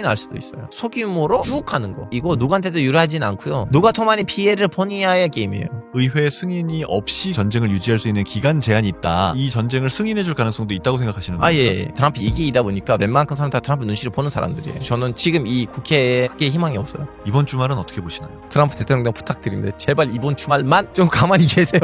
날 수도 있어요. 소규모로 쭉 하는 거. 이거 누구한테도 유리하진 않고요. 누가 더 많이 피해를 보느냐의 게임이에요. 의회 승인이 없이 전쟁을 유지할 수 있는 기간 제한이 있다. 이 전쟁을 승인해줄 가능성도 있다고 생각하시는 거예요? 예. 트럼프 이기다 보니까 웬만큼 사람 다 트럼프 눈치를 보는 사람들이에요. 저는 지금 이 국회에 크게 희망이 없어요. 이번 주말은 어떻게 보시나요? 트럼프 대통령 부탁드립니다. 제발 이번 주말만 좀 가만히 계세요.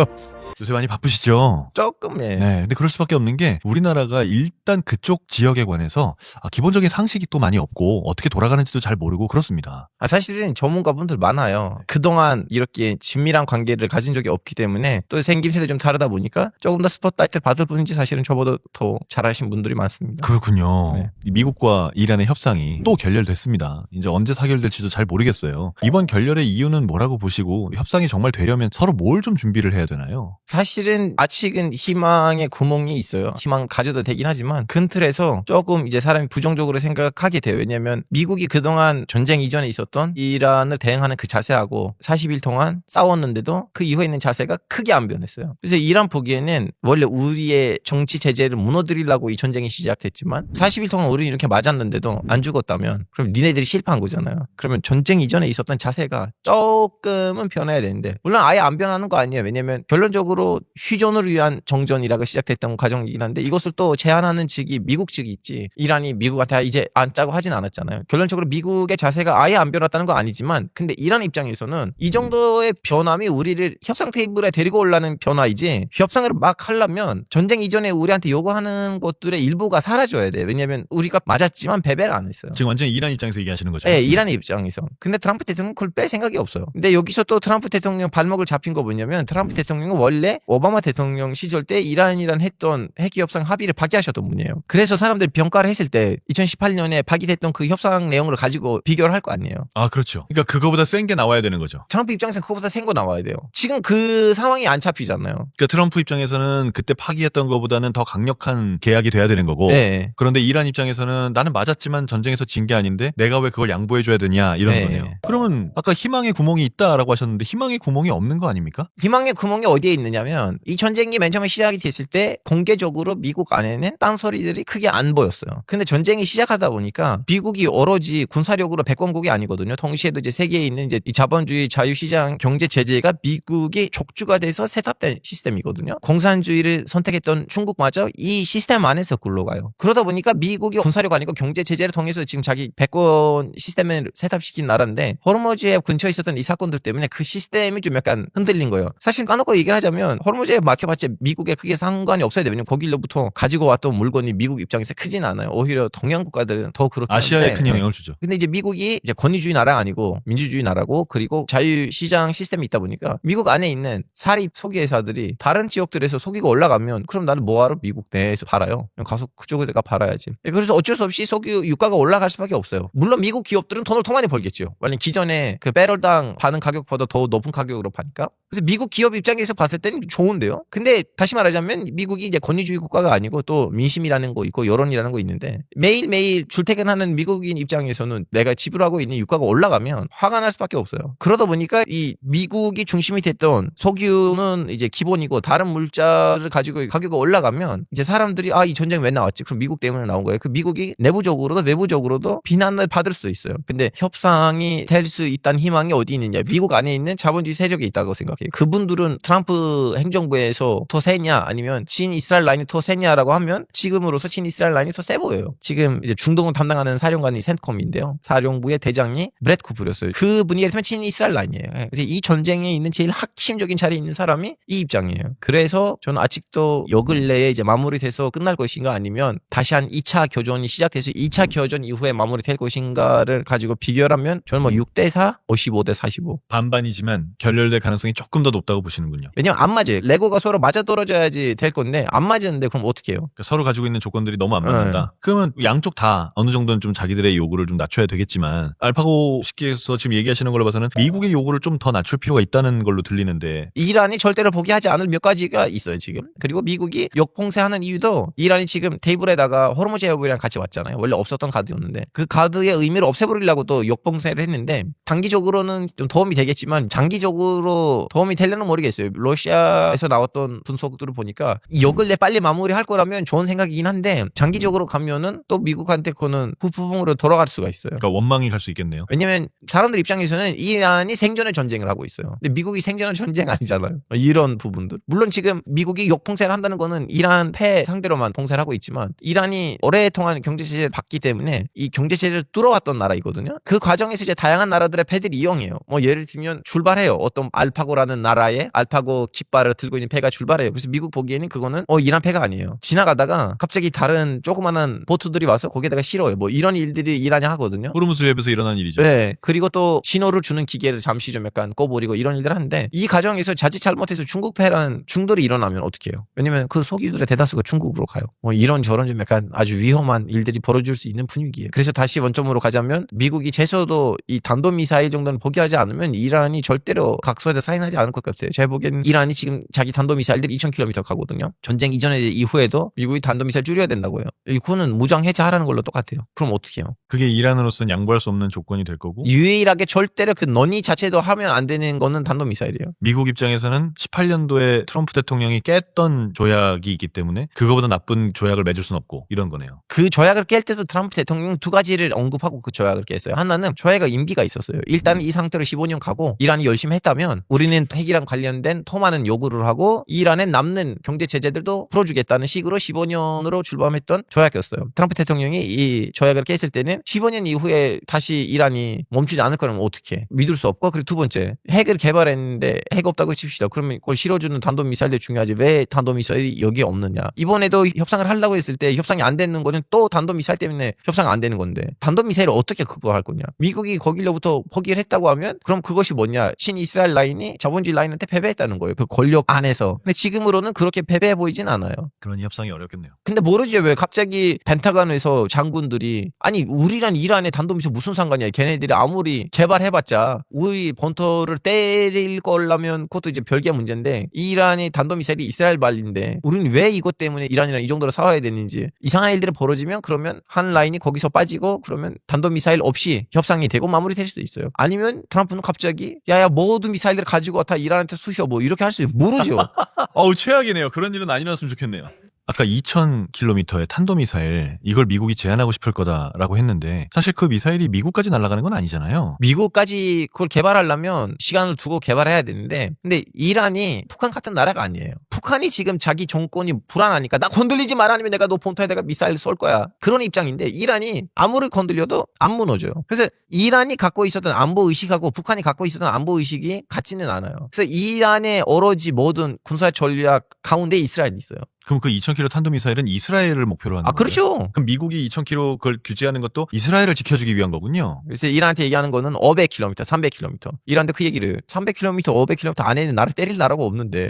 요새 많이 바쁘시죠? 조금 네, 근데 그럴 수밖에 없는 게 우리나라가 일단 그쪽 지역에 관해서 기본적인 상식이 또 많이 없고 어떻게 돌아가는지도 잘 모르고 그렇습니다. 사실은 전문가분들 많아요. 그동안 이렇게 친밀한 관계를 가진 적이 없기 때문에 또 생김새도 좀 다르다 보니까 조금 더 스포트라이트를 받을 뿐이지 사실은 저보다 더 잘하신 분들이 많습니다. 그렇군요. 네. 이 미국과 이란의 협상이 또 결렬됐습니다. 이제 언제 타결될지도 잘 모르겠어요. 이번 결렬의 이유는 뭐라고 보시고 협상이 정말 되려면 서로 뭘 좀 준비를 해야 되나요? 사실은 아직은 희망의 구멍이 있어요. 희망 가져도 되긴 하지만 큰 틀에서 조금 이제 사람이 부정적으로 생각하게 돼요. 왜냐하면 미국이 그동안 전쟁 이전에 있었던 이란을 대응하는 그 자세하고 40일 동안 싸웠는데도 그 이후에 있는 자세가 크게 안 변했어요. 그래서 이란 보기에는 원래 우리의 정치 제재를 무너뜨리려고 이 전쟁이 시작됐지만 40일 동안 우리는 이렇게 맞았는데도 안 죽었다면 그럼 니네들이 실패한 거잖아요. 그러면 전쟁 이전에 있었던 자세가 조금은 변해야 되는데 물론 아예 안 변하는 거 아니에요. 왜냐하면 결론적으로 휴전을 위한 정전이라고 시작됐던 과정이긴 한데 이것을 또 제안하는 측이 미국 측이 있지 이란이 미국한테 이제 안 짜고 하진 않았잖아요. 결론적으로 미국의 자세가 아예 안 변했다는 건 아니지만 근데 이란 입장에서는 이 정도의 변함이 우리를 협상 테이블에 데리고 올라는 변화이지 협상을 막 하려면 전쟁 이전에 우리한테 요구하는 것들의 일부가 사라져야 돼요. 왜냐하면 우리가 맞았지만 배배를 안 했어요. 지금 완전히 이란 입장에서 얘기하시는 거죠? 네, 이란 입장에서. 근데 트럼프 대통령은 그걸 뺄 생각이 없어요. 근데 여기서 또 트럼프 대통령 발목을 잡힌 거 뭐냐면 트럼프 대통령은 원래 오바마 대통령 시절 때 이란이란 했던 핵협상 합의를 파기하셨던 분이에요. 그래서 사람들이 평가를 했을 때 2018년에 파기됐던 그 협상 내용을 가지고 비교를 할 거 아니에요. 그렇죠. 그러니까 그거보다 센 게 나와야 되는 거죠. 트럼프 입장에서는 그거보다 센 거 나와야 돼요. 지금 그 상황이 안 잡히잖아요. 그러니까 트럼프 입장에서는 그때 파기했던 것보다는 더 강력한 계약이 돼야 되는 거고 네. 그런데 이란 입장에서는 나는 맞았지만 전쟁에서 진 게 아닌데 내가 왜 그걸 양보해줘야 되냐 이런 네. 거네요. 그러면 아까 희망의 구멍이 있다라고 하셨는데 희망의 구멍이 없는 거 아닙니까? 희망의 구멍이 어디에 있느냐면 이 전쟁이 맨 처음에 시작이 됐을 때 공개적으로 미국 안에는 딴소리들이 크게 안 보였어요. 근데 전쟁이 시작하다 보니까 미국이 오로지 군사력으로 백권국이 아니거든요. 동시에도 이제 세계에 있는 이제 이 자본주의 자유시장 경제 제재가 미국이 족주가 돼서 세탑된 시스템이거든요. 공산주의를 선택했던 중국마저 이 시스템 안에서 굴러가요. 그러다 보니까 미국이 군사력 아니고 경제 제재를 통해서 지금 자기 백권 시스템을 세탑시킨 나라인데 호르무즈에 근처에 있었던 이 사건들 때문에 그 시스템이 좀 약간 흔들린 거예요. 사실 까놓고 얘기를 하자면 호르무즈에 막혀봤자 미국에 크게 상관이 없어야 돼요. 왜냐면 거기로부터 가지고 왔던 물건이 미국 입장에서 크진 않아요. 오히려 동양 국가들은 더 그렇게 아시아에 하는데, 큰 영향을 주죠. 근데 이제 미국이 이제 권위주의 나라가 아니고 민주주의 나라고 그리고 자유시장 시스템이 있다 보니까 미국 안에 있는 사립 소기회사들이 다른 지역들에서 소기가 올라가면 그럼 나는 뭐하러 미국 내에서 팔아요? 가서 그쪽에다가 팔아야지. 그래서 어쩔 수 없이 소기 유가가 올라갈 수밖에 없어요. 물론 미국 기업들은 돈을 더 많이 벌겠죠. 만약 기존에 그 배럴당 파는 가격보다 더 높은 가격으로 파니까. 그래서 미국 기업 입장에서 봤을 때는 좋은데요. 근데 다시 말하자면 미국이 이제 권위주의 국가가 아니고 또 민심이라는 거 있고 여론이라는 거 있는데 매일매일 출퇴근하는 미국인 입장에서는 내가 지불하고 있는 유가가 올라가면 화가 날 수밖에 없어요. 그러다 보니까 이 미국이 중심이 됐던 석유는 이제 기본이고 다른 물자를 가지고 가격이 올라가면 이제 사람들이 이 전쟁 왜 나왔지? 그럼 미국 때문에 나온 거예요. 그 미국이 내부적으로도 외부적으로도 비난을 받을 수도 있어요. 근데 협상이 될 수 있다는 희망이 어디 있느냐? 미국 안에 있는 자본주의 세력이 있다고 생각해요. 그분들은 트럼프 행정부에서 더 세냐 아니면 친이스라엘 라인이 더 세냐라고 하면 지금으로서 친이스라엘 라인이 더 세 보여요. 지금 이제 중동을 담당하는 사령관이 센트콤인데요. 사령부의 대장이 브렛 쿠퍼였어요. 그분이 예를 들면 친이스라엘 라인이에요. 그래서 이 전쟁에 있는 제일 핵심적인 자리에 있는 사람이 이 입장이에요. 그래서 저는 아직도 요 근래에 이제 마무리돼서 끝날 것인가 아니면 다시 한 2차 교전이 시작돼서 2차 교전 이후에 마무리될 것인가를 가지고 비교하면 저는 뭐 6대4, 55대 45. 반반이지만 결렬될 가능성이 조금 더 높다고 보시는군요. 왜냐면 안 맞아요. 레고가 서로 맞아떨어져야지 될 건데 안 맞았는데 그럼 어떻게 해요? 그러니까 서로 가지고 있는 조건들이 너무 안 맞는다. 그러면 양쪽 다 어느 정도는 좀 자기들의 요구를 좀 낮춰야 되겠지만 알파고 씨께서 지금 얘기하시는 걸로 봐서는 미국의 요구를 좀 더 낮출 필요가 있다는 걸로 들리는데 이란이 절대로 포기하지 않을 몇 가지가 있어요 지금. 그리고 미국이 역봉쇄하는 이유도 이란이 지금 테이블에다가 호르무즈 해협이랑 같이 왔잖아요. 원래 없었던 카드였는데 그 카드의 의미를 없애버리려고 또 역봉쇄를 했는데 단기적으로는 좀 도움이 되겠지만 장기적으로 도움이 되려는 모르겠어요. 러시아 미디어에서 나왔던 분석들을 보니까 이 역을 빨리 마무리할 거라면 좋은 생각이긴 한데 장기적으로 가면은 또 미국한테 그거는 부품으로 돌아갈 수가 있어요. 그러니까 원망이 갈 수 있겠네요. 왜냐면 사람들 입장에서는 이란이 생존의 전쟁을 하고 있어요. 근데 미국이 생존의 전쟁 아니잖아요. 이런 부분들. 물론 지금 미국이 역풍세를 한다는 거는 이란 패 상대로만 봉쇄를 하고 있지만 이란이 오랫동안 경제제재를 받기 때문에 이 경제제재를 뚫어왔던 나라이거든요. 그 과정에서 이제 다양한 나라들의 패들이 이용해요. 뭐 예를 들면 출발해요. 어떤 알파고라는 나라의 알파고 깃발을 들고 있는 패가 출발해요. 그래서 미국 보기에는 그거는 이란 패가 아니에요. 지나가다가 갑자기 다른 조그마한 보트들이 와서 거기에다가 실어요. 뭐 이런 일들이 이란이 하거든요. 호르무즈 해협에서 일어난 일이죠. 네. 그리고 또 신호를 주는 기계를 잠시 좀 약간 꺼버리고 이런 일들 하는데 이 과정에서 자칫 잘못해서 중국패라는 충돌이 일어나면 어떻게 해요? 왜냐면 그 소기들의 대다수가 중국으로 가요. 뭐 이런 저런 좀 약간 아주 위험한 일들이 벌어질 수 있는 분위기예요. 그래서 다시 원점으로 가자면 미국이 최소도 이 단도미사일 정도는 포기하지 않으면 이란이 절대로 각서에다 사인하지 않을 것 같아요. 제가 보기에는 이란이 지금 자기 단도미사일들이 2000km 가거든요. 전쟁 이전에 이후에도 미국이 단도미사일 줄여야 된다고요. 이거는 무장 해제하라는 걸로 똑같아요. 그럼 어떻게 해요? 그게 이란으로서는 양보할 수 없는 조건이 될 거고 유일하게 절대로 그 논의 자체도 하면 안 되는 거는 단도미사일이에요. 미국 입장에서는 18년도에 트럼프 대통령이 깼던 조약이 있기 때문에 그거보다 나쁜 조약을 맺을 수는 없고 이런 거네요. 그 조약을 깰 때도 트럼프 대통령 두 가지를 언급하고 그 조약을 깼어요. 하나는 조약의 임기가 있었어요. 일단 이 상태로 15년 가고 이란이 열심히 했다면 우리는 핵이랑 관련된 더 많은 요구를 하고 이란에 남는 경제 제재들도 풀어주겠다는 식으로 15년으로 출범했던 조약이었어요. 트럼프 대통령이 이 조약을 깼을 때는 15년 이후에 다시 이란이 멈추지 않을 거라면 어떻게 믿을 수 없고 그리고 두 번째 핵을 개발했는데 핵 없다고 칩시다. 그러면 그걸 실어주는 단도미사일도 중요하지 왜 단도미사일이 여기에 없느냐. 이번에도 협상을 하려고 했을 때 협상이 안 되는 거는 또 단도미사일 때문에 협상 안 되는 건데 단도미사일을 어떻게 극복할 거냐. 미국이 거기로부터 포기를 했다고 하면 그럼 그것이 뭐냐. 친이스라엘 라인이 자본주의 라인한테 패배했다는 거예요. 그 권력 안에서. 근데 지금으로는 그렇게 패배해 보이진 않아요. 그러니 협상이 어렵겠네요. 근데 모르지 왜 갑자기 펜타곤에서 장군들이 아니 우리랑 이란의 단도미사일 무슨 상관이야. 걔네들이 아무리 개발해봤자 우리 본토를 때릴 거라면 그것도 이제 별개의 문제인데 이란의 단도미사일이 이스라엘 발인데 우리는 왜 이것 때문에 이란이랑 이 정도로 싸워야 되는지 이상한 일들이 벌어지면 그러면 한 라인이 거기서 빠지고 그러면 단도미사일 없이 협상이 되고 마무리될 수도 있어요. 아니면 트럼프는 갑자기 야야 모든 미사일들을 가지고 와 다 이란한테 쑤셔 뭐 이렇게 할 수 모르죠. 어우 최악이네요. 그런 일은 안 일어났으면 좋겠네요. 아까 2000km의 탄도미사일 이걸 미국이 제한하고 싶을 거다라고 했는데 사실 그 미사일이 미국까지 날아가는 건 아니잖아요. 미국까지 그걸 개발하려면 시간을 두고 개발해야 되는데 근데 이란이 북한 같은 나라가 아니에요. 북한이 지금 자기 정권이 불안하니까 나 건들리지 마라 아니면 내가 너 본토에다가 미사일 쏠 거야. 그런 입장인데 이란이 아무리 건들려도 안 무너져요. 그래서 이란이 갖고 있었던 안보 의식하고 북한이 갖고 있었던 안보 의식이 같지는 않아요. 그래서 이란의 오로지 모든 군사 전략 가운데 이스라엘이 있어요. 그럼 그 2000km 탄도미사일은 이스라엘을 목표로 하는 거예요? 그렇죠. 그럼 미국이 2000km 그걸 규제하는 것도 이스라엘을 지켜주기 위한 거군요. 그래서 이란한테 얘기하는 거는 500km, 300km. 이란도 그 얘기를 300km, 500km 안에는 나를 때릴 나라가 없는데.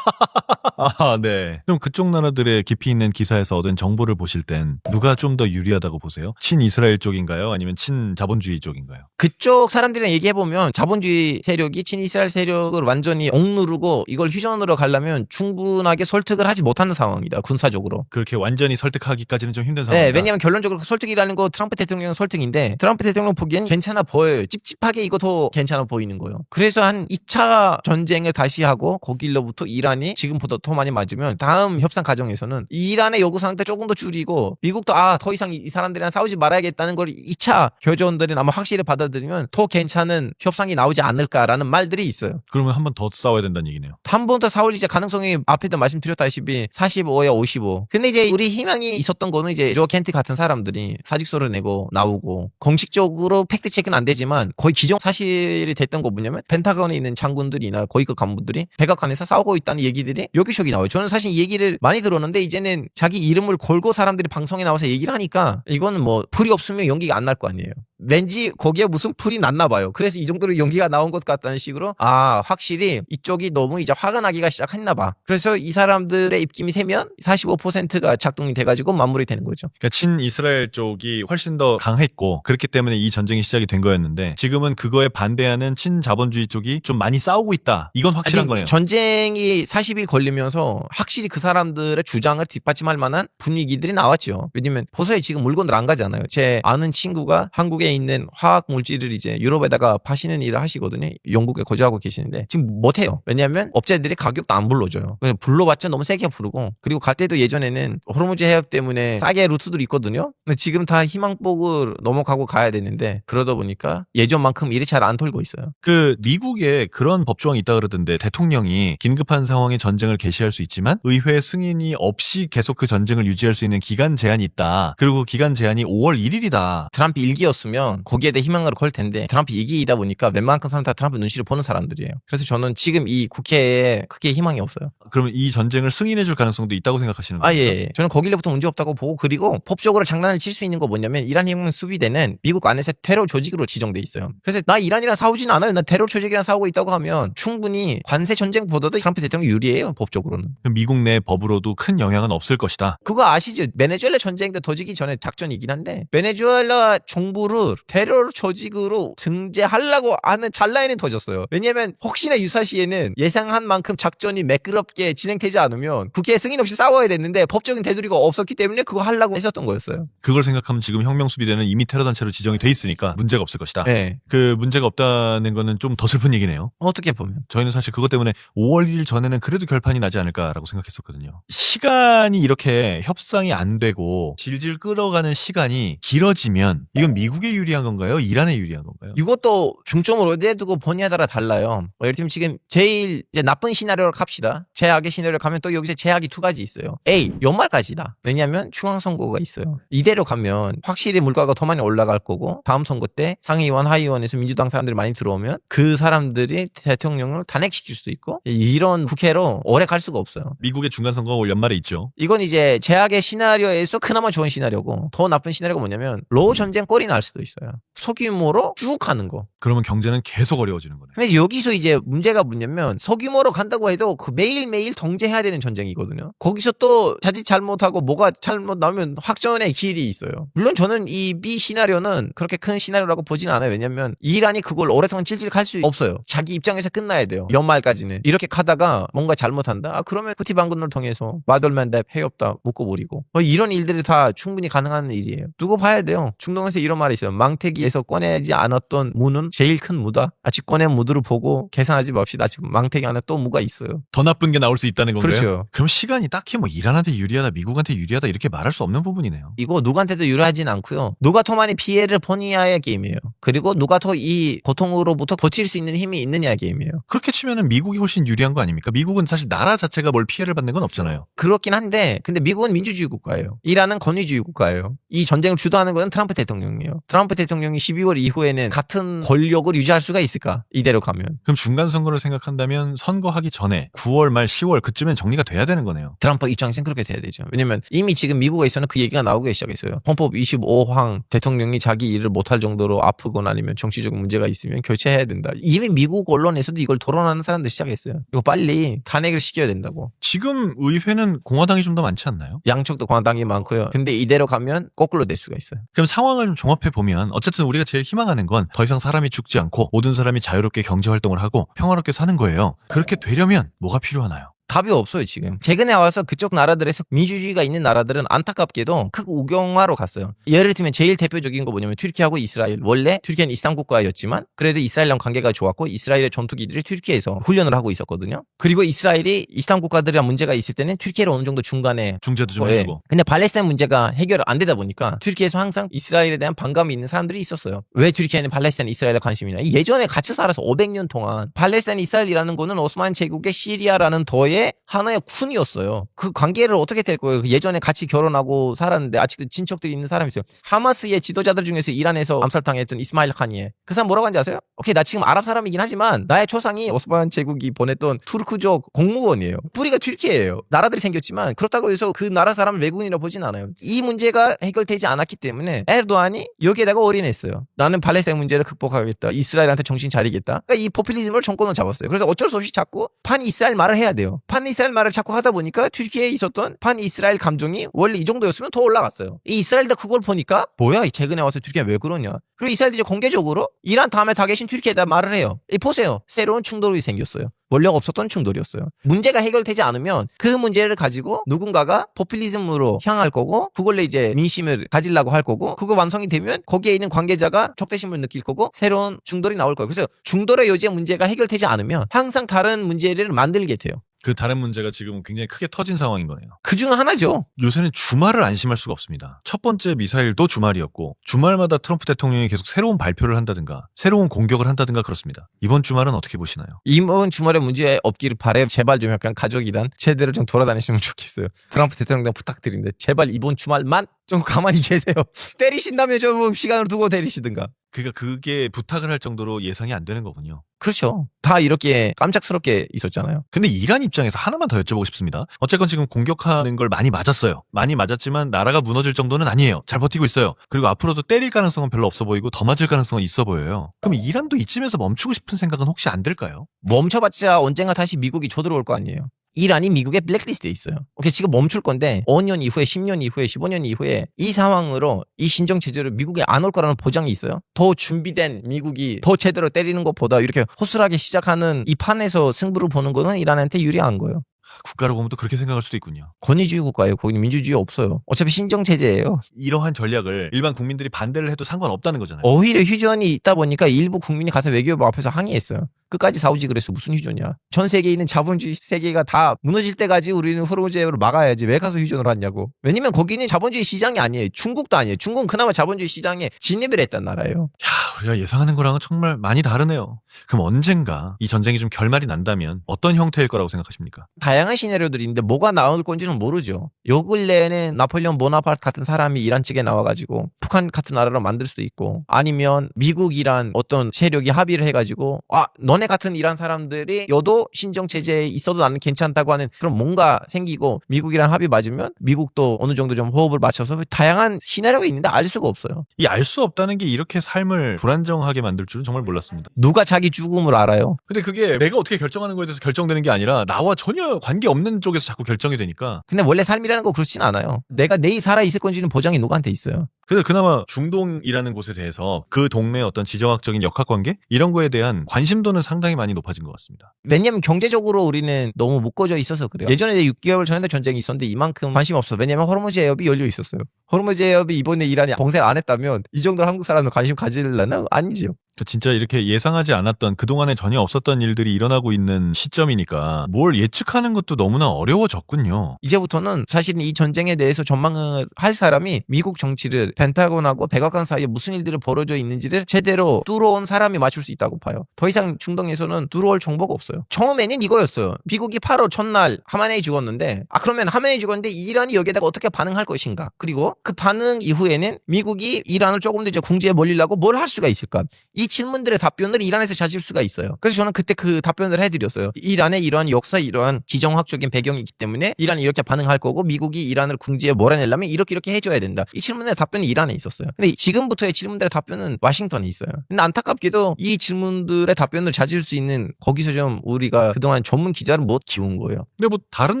아, 네. 그럼 그쪽 나라들의 깊이 있는 기사에서 얻은 정보를 보실 땐 누가 좀 더 유리하다고 보세요? 친이스라엘 쪽인가요? 아니면 친자본주의 쪽인가요? 그쪽 사람들이랑 얘기해보면 자본주의 세력이 친이스라엘 세력을 완전히 억누르고 이걸 휴전으로 가려면 충분하게 설득을 하지 못하는 상황이다. 군사적으로. 그렇게 완전히 설득하기까지는 좀 힘든 상황이다. 네, 왜냐하면 결론적으로 설득이라는 거 트럼프 대통령 설득인데 트럼프 대통령 보기엔 괜찮아 보여요. 찝찝하게 이거 더 괜찮아 보이는 거예요. 그래서 한 2차 전쟁을 다시 하고 거길로부터 이란이 지금보다 더 많이 맞으면 다음 협상 과정에서는 이란의 요구사항들 조금 더 줄이고 미국도 더 이상 이 사람들이랑 싸우지 말아야겠다는 걸 2차 교전들이 아마 확실히 받아들이면 더 괜찮은 협상이 나오지 않을까라는 말들이 있어요. 그러면 한 번 더 싸워야 된다는 얘기네요. 한 번 더 싸울 이제 가능성이 앞에도 말씀드렸다시피 45야 55. 근데 이제 우리 희망이 있었던 거는 이제 조 켄트 같은 사람들이 사직서를 내고 나오고 공식적으로 팩트 체크는 안 되지만 거의 기정 사실이 됐던 거 뭐냐면 펜타곤에 있는 장군들이나 고위급 간부들이 백악관에서 싸우고 있다는 얘기들이 여기저기 나와요. 저는 사실 이 얘기를 많이 들었는데 이제는 자기 이름을 걸고 사람들이 방송에 나와서 얘기를 하니까 이거는 뭐 풀이 없으면 연기가 안 날 거 아니에요. 왠지 거기에 무슨 풀이 났나 봐요. 그래서 이 정도로 연기가 나온 것 같다는 식으로 확실히 이쪽이 너무 이제 화가 나기가 시작했나 봐. 그래서 이 사람들의 입김이 세면 45%가 작동이 돼가지고 마무리되는 거죠. 그러니까 친이스라엘 쪽이 훨씬 더 강했고 그렇기 때문에 이 전쟁이 시작이 된 거였는데 지금은 그거에 반대하는 친자본주의 쪽이 좀 많이 싸우고 있다. 이건 확실한 거네요. 전쟁이 40일 걸리면서 확실히 그 사람들의 주장을 뒷받침할 만한 분위기들이 나왔죠. 왜냐면 보서에 지금 물건들 안 가잖아요. 제 아는 친구가 한국에 있는 화학 물질을 이제 유럽에다가 파시는 일을 하시거든요. 영국에 거주하고 계시는데 지금 못해요. 왜냐하면 업체들이 가격도 안 불러줘요. 그냥 불러봤자 너무 세게 부르고, 그리고 갈 때도 예전에는 호르무즈 해협 때문에 싸게 루트들이 있거든요. 근데 지금 다 희망복을 넘어가고 가야 되는데 그러다 보니까 예전만큼 일이 잘 안 돌고 있어요. 그 미국에 그런 법조항이 있다 그러던데 대통령이 긴급한 상황에 전쟁을 개시할 수 있지만 의회 승인이 없이 계속 그 전쟁을 유지할 수 있는 기간 제한이 있다. 그리고 그 기간 제한이 5월 1일이다. 트럼프 1기였으면 거기에 대해 희망을 걸 텐데 트럼프 2기이다 보니까 웬만큼 사람 다 트럼프 눈치를 보는 사람들이에요. 그래서 저는 지금 이 국회에 크게 희망이 없어요. 그러면 이 전쟁을 승인해줄 가능성도 있다고 생각하시는 거예요? 예. 저는 거기로부터 문제 없다고 보고, 그리고 법적으로 장난을 칠 수 있는 거 뭐냐면 이란 혁명 수비대는 미국 안에서 테러 조직으로 지정돼 있어요. 그래서 나 이란이랑 싸우진 않아요. 나 테러 조직이랑 싸우고 있다고 하면 충분히 관세 전쟁보다도 트럼프 대통령이 유리해요. 법적으로는. 그럼 미국 내 법으로도 큰 영향은 없을 것이다. 그거 아시죠? 베네수엘라 전쟁 때 터지기 전에 작전이긴 한데 베네수엘라 정부를 테러 조직으로 등재하려고 하는 찰나에는 터졌어요. 왜냐면 혹시나 유사시에는 예상한 만큼 작전이 매끄럽게 진행되지 않으면 국회에 승인 없이 싸워야 됐는데 법적인 대두리가 없었기 때문에 그거 하려고 했었던 거였어요. 그걸 생각하면 지금 혁명수비대는 이미 테러단체로 지정이 돼 있으니까 문제가 없을 것이다. 네. 그 문제가 없다는 거는 좀 더 슬픈 얘기네요. 어떻게 보면. 저희는 사실 그것 때문에 5월 1일 전에는 그래도 결판이 나지 않을까라고 생각했었거든요. 시간이 이렇게 협상이 안 되고 질질 끌어가는 시간이 길어지면 이건 미국에 유리한 건가요? 이란에 유리한 건가요? 이것도 중점을 어디에 두고 보냐에 따라 달라요. 예를 들면 지금 제일 이제 나쁜 시나리오를 갑시다. 제약의 시나리오를 가면 또 여기서 제약이 두 가지 있어요. A, 연말까지다. 왜냐하면 중앙선거가 있어요. 이대로 가면 확실히 물가가 더 많이 올라갈 거고, 다음 선거 때 상위원 하위원에서 민주당 사람들이 많이 들어오면 그 사람들이 대통령을 탄핵시킬 수도 있고, 이런 국회로 오래 갈 수가 없어요. 미국의 중간선거가 올 연말에 있죠. 이건 이제 제약의 시나리오에서 그나마 좋은 시나리오고, 더 나쁜 시나리오가 뭐냐면 로 전쟁 꼴이 날 수도 있어요. 소규모로 쭉 가는 거. 그러면 경제는 계속 어려워지는 거네요. 근데 여기서 이제 문제가 뭐냐면 소규모로 간다고 해도 그 매일매일 통제해야 되는 전쟁이거든요. 거기서 또 자칫 잘못하고 뭐가 잘못 나오면 확전의 길이 있어요. 물론 저는 이 B 시나리오는 그렇게 큰 시나리오라고 보진 않아요. 왜냐면 이란이 그걸 오랫동안 찔찔 갈 수 없어요. 자기 입장에서 끝나야 돼요. 연말까지는. 이렇게 가다가 뭔가 잘못한다? 그러면 후티 반군을 통해서 마돌만대 폐업다 묶어버리고, 이런 일들이 다 충분히 가능한 일이에요. 두고 봐야 돼요. 중동에서 이런 말이 있어요. 망태기에서 꺼내지 않았던 무는 제일 큰 무다. 아직 꺼낸 무들을 보고 계산하지 맙시다. 아직 망태기 안에 또 무가 있어요. 더 나쁜 게 나올 수 있다는 건가요? 그렇죠. 그럼 시간이 딱히 뭐 이란한테 유리하다, 미국한테 유리하다 이렇게 말할 수 없는 부분이네요. 이거 누구한테도 유리하진 않고요. 누가 더 많이 피해를 보느냐의 게임이에요. 그리고 누가 더 이 고통으로부터 버틸 수 있는 힘이 있느냐의 게임이에요. 그렇게 치면은 미국이 훨씬 유리한 거 아닙니까? 미국은 사실 나라 자체가 뭘 피해를 받는 건 없잖아요. 그렇긴 한데, 근데 미국은 민주주의 국가예요. 이란은 권위주의 국가예요. 이 전쟁을 주도하는 건 트럼프 대통령이에요. 트럼프 대통령이 12월 이후에는 같은 권력을 유지할 수가 있을까? 이대로 가면. 그럼 중간 선거를 생각한다면 선거하기 전에 9월 말 10월 그쯤엔 정리가 돼야 되는 거네요. 트럼프 입장에서는 그렇게 돼야 되죠. 왜냐면 이미 지금 미국에서는 그 얘기가 나오기 시작했어요. 헌법 25항 대통령이 자기 일을 못할 정도로 아프거나 아니면 정치적인 문제가 있으면 교체해야 된다. 이미 미국 언론에서도 이걸 토론하는 사람들 시작했어요. 이거 빨리 탄핵을 시켜야 된다고. 지금 의회는 공화당이 좀 더 많지 않나요? 양쪽도 공화당이 많고요. 근데 이대로 가면 거꾸로 될 수가 있어요. 그럼 상황을 좀 종합해 보면 어쨌든 우리가 제일 희망하는 건 더 이상 사람이 죽지 않고 모든 사람이 자유롭게 경제 활동을 하고 평화롭게 사는 거예요. 그렇게 되려면 뭐가 필요하나요? 답이 없어요 지금. 최근에 와서 그쪽 나라들에서 민주주의가 있는 나라들은 안타깝게도 극우경화로 갔어요. 예를 들면 제일 대표적인 거 뭐냐면 튀르키예하고 이스라엘. 원래 튀르키예는 이슬람 국가였지만 그래도 이스라엘랑 관계가 좋았고 이스라엘의 전투기들이 튀르키예에서 훈련을 하고 있었거든요. 그리고 이스라엘이 이슬람 국가들이랑 문제가 있을 때는 튀르키예를 어느 정도 중간에 중재도 좀 해주고. 근데 팔레스타인 문제가 해결 안 되다 보니까 튀르키예에서 항상 이스라엘에 대한 반감이 있는 사람들이 있었어요. 왜 튀르키예는 팔레스타인 이스라엘에 관심이 있냐. 예전에 같이 살아서 500년 동안 팔레스타인 이스라엘이라는 거는 오스만 제국의 시리아라는 더의 하나의 쿤이었어요. 그 관계를 어떻게 될 거예요? 예전에 같이 결혼하고 살았는데 아직도 친척들이 있는 사람이 있어요. 하마스의 지도자들 중에서 이란에서 암살당했던 이스마일 칸이에. 그 사람 뭐라고 하는지 아세요? 오케이, 나 지금 아랍 사람이긴 하지만 나의 조상이 오스만 제국이 보냈던 투르크족 공무원이에요. 뿌리가 튀르키예요. 나라들이 생겼지만 그렇다고 해서 그 나라 사람을 외국인이라 보진 않아요. 이 문제가 해결되지 않았기 때문에 에르도안이 여기에다가 올인했어요. 나는 팔레스타인 문제를 극복하겠다. 이스라엘한테 정신 차리겠다. 그러니까 이 포퓰리즘을 정권을 잡았어요. 그래서 어쩔 수 없이 자꾸 판 이스라엘 말을 해야 돼요. 반이스라엘 말을 자꾸 하다 보니까 튀르키예에 있었던 반이스라엘 감정이 원래 이 정도였으면 더 올라갔어요. 이 이스라엘도 그걸 보니까 뭐야 이 최근에 와서 튀르키예 왜 그러냐. 그리고 이스라엘도 이제 공개적으로 이란 다음에 다 계신 튀르키예에다 말을 해요. 보세요. 새로운 충돌이 생겼어요. 원래 없었던 충돌이었어요. 문제가 해결되지 않으면 그 문제를 가지고 누군가가 포퓰리즘으로 향할 거고 그걸로 이제 민심을 가지려고 할 거고 그거 완성이 되면 거기에 있는 관계자가 적대심을 느낄 거고 새로운 충돌이 나올 거예요. 그래서 중도의 요지의 문제가 해결되지 않으면 항상 다른 문제를 만들게 돼요. 그 다른 문제가 지금 굉장히 크게 터진 상황인 거네요. 그중 하나죠. 요새는 주말을 안심할 수가 없습니다. 첫 번째 미사일도 주말이었고 주말마다 트럼프 대통령이 계속 새로운 발표를 한다든가 새로운 공격을 한다든가 그렇습니다. 이번 주말은 어떻게 보시나요? 이번 주말에 문제 없기를 바래요. 제발 좀 약간 가족이란 제대로 좀 돌아다니시면 좋겠어요. 트럼프 대통령 부탁드립니다. 제발 이번 주말만 좀 가만히 계세요. 때리신다면 좀 시간을 두고 때리시든가. 그러니까 그게 부탁을 할 정도로 예상이 안 되는 거군요. 그렇죠. 다 이렇게 깜짝스럽게 있었잖아요. 근데 이란 입장에서 하나만 더 여쭤보고 싶습니다. 어쨌건 지금 공격하는 걸 많이 맞았어요. 많이 맞았지만 나라가 무너질 정도는 아니에요. 잘 버티고 있어요. 그리고 앞으로도 때릴 가능성은 별로 없어 보이고 더 맞을 가능성은 있어 보여요. 그럼 이란도 이쯤에서 멈추고 싶은 생각은 혹시 안 들까요? 멈춰봤자 언젠가 다시 미국이 쳐들어올 거 아니에요. 이란이 미국의 블랙리스트에 있어요. 오케이, 지금 멈출 건데 5년 이후에 10년 이후에 15년 이후에 이 상황으로 이 신정체제로 미국에 안 올 거라는 보장이 있어요. 더 준비된 미국이 더 제대로 때리는 것보다 이렇게 호술하게 시작하는 이 판에서 승부를 보는 거는 이란한테 유리한 거예요. 국가로 보면 또 그렇게 생각할 수도 있군요. 권위주의 국가예요. 거기는 민주주의 없어요. 어차피 신정체제예요. 이러한 전략을 일반 국민들이 반대를 해도 상관없다는 거잖아요. 오히려 휴전이 있다 보니까 일부 국민이 가서 외교부 앞에서 항의했어요. 끝까지 싸우지 그랬어. 무슨 휴전이야. 전 세계에 있는 자본주의 세계가 다 무너질 때까지 우리는 호르무즈해협을 막아야지. 왜 가서 휴전을 하냐고. 왜냐면 거기는 자본주의 시장이 아니에요. 중국도 아니에요. 중국은 그나마 자본주의 시장에 진입을 했단 나라예요. 야, 우리가 예상하는 거랑은 정말 많이 다르네요. 그럼 언젠가 이 전쟁이 좀 결말이 난다면 어떤 형태일 거라고 생각하십니까? 다양한 시나리오들이 있는데 뭐가 나올 건지는 모르죠. 요 근래에는 나폴레옹 보나파르트 같은 사람이 이란 측에 나와가지고 북한 같은 나라로 만들 수도 있고 아니면 미국이란 어떤 세력이 합의를 해가지고 너네 같은 이란 사람들이 여도 신정체제에 있어도 나는 괜찮다고 하는 그런 뭔가 생기고 미국이란 합의 맞으면 미국도 어느 정도 좀 호흡을 맞춰서 다양한 시나리오가 있는데 알 수가 없어요. 이 알 수 없다는 게 이렇게 삶을 불안정하게 만들 줄은 정말 몰랐습니다. 누가 자기 죽음을 알아요? 근데 그게 내가 어떻게 결정하는 거에 대해서 결정되는 게 아니라 나와 전혀 관계없는 쪽에서 자꾸 결정이 되니까. 근데 원래 삶이라는 거 그렇진 않아요. 내가 내일 살아있을 건지는 보장이 누구한테 있어요. 그래서 그나마 중동이라는 곳에 대해서 그 동네의 어떤 지정학적인 역학관계 이런 거에 대한 관심도는 상당히 많이 높아진 것 같습니다. 왜냐면 경제적으로 우리는 너무 묶어져 있어서 그래요. 예전에 6개월 전에도 전쟁이 있었는데 이만큼 관심 없어. 왜냐면 호르무즈 해협이 열려 있었어요. 호르무즈 해협이 이번에 이란이 봉쇄를 안 했다면 이 정도로 한국 사람들 관심 가질려나? 아니지요. 진짜 이렇게 예상하지 않았던 그동안에 전혀 없었던 일들이 일어나고 있는 시점이니까 뭘 예측하는 것도 너무나 어려워졌군요. 이제부터는 사실은 이 전쟁에 대해서 전망을 할 사람이 미국 정치를 펜타곤하고 백악관 사이에 무슨 일들이 벌어져 있는지를 제대로 뚫어온 사람이 맞출 수 있다고 봐요. 더 이상 중동에서는 뚫어올 정보가 없어요. 처음에는 이거였어요. 미국이 8월 첫날 하마네이 죽었는데 그러면 하마네이 죽었는데 이란이 여기에다가 어떻게 반응할 것인가. 그리고 그 반응 이후에는 미국이 이란을 조금 더 이제 궁지에 몰리려고 뭘 할 수가 있을까. 이 질문들의 답변을 이란에서 찾을 수가 있어요. 그래서 저는 그때 그 답변을 해드렸어요. 이란의 이러한 역사, 이러한 지정학적인 배경이 있기 때문에 이란이 이렇게 반응할 거고 미국이 이란을 궁지에 몰아내려면 이렇게 해줘야 된다. 이 질문의 답변이 이란에 있었어요. 근데 지금부터의 질문들의 답변은 와싱턴에 있어요. 근데 안타깝게도 이 질문들의 답변을 찾을 수 있는 거기서 좀 우리가 그동안 전문 기자를 못 키운 거예요. 근데 뭐 다른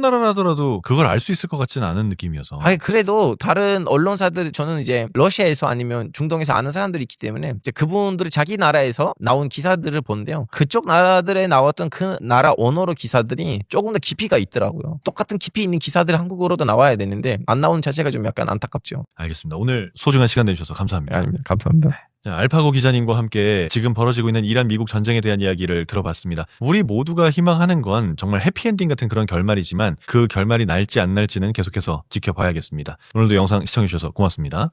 나라라더라도 그걸 알 수 있을 것 같지는 않은 느낌이어서. 그래도 다른 언론사들 저는 이제 러시아에서 아니면 중동에서 아는 사람들이 있기 때문에 이제 그분들이 자기 나라에서 나온 기사들을 보는데요. 그쪽 나라들에 나왔던 그 나라 언어로 기사들이 조금 더 깊이가 있더라고요. 똑같은 깊이 있는 기사들이 한국어로도 나와야 되는데 안 나오는 자체가 좀 약간 안타깝죠. 알겠습니다. 오늘 소중한 시간 내주셔서 감사합니다. 아닙니다. 감사합니다. 자, 알파고 기자님과 함께 지금 벌어지고 있는 이란 미국 전쟁에 대한 이야기를 들어봤습니다. 우리 모두가 희망하는 건 정말 해피엔딩 같은 그런 결말이지만 그 결말이 날지 안 날지는 계속해서 지켜봐야겠습니다. 오늘도 영상 시청해주셔서 고맙습니다.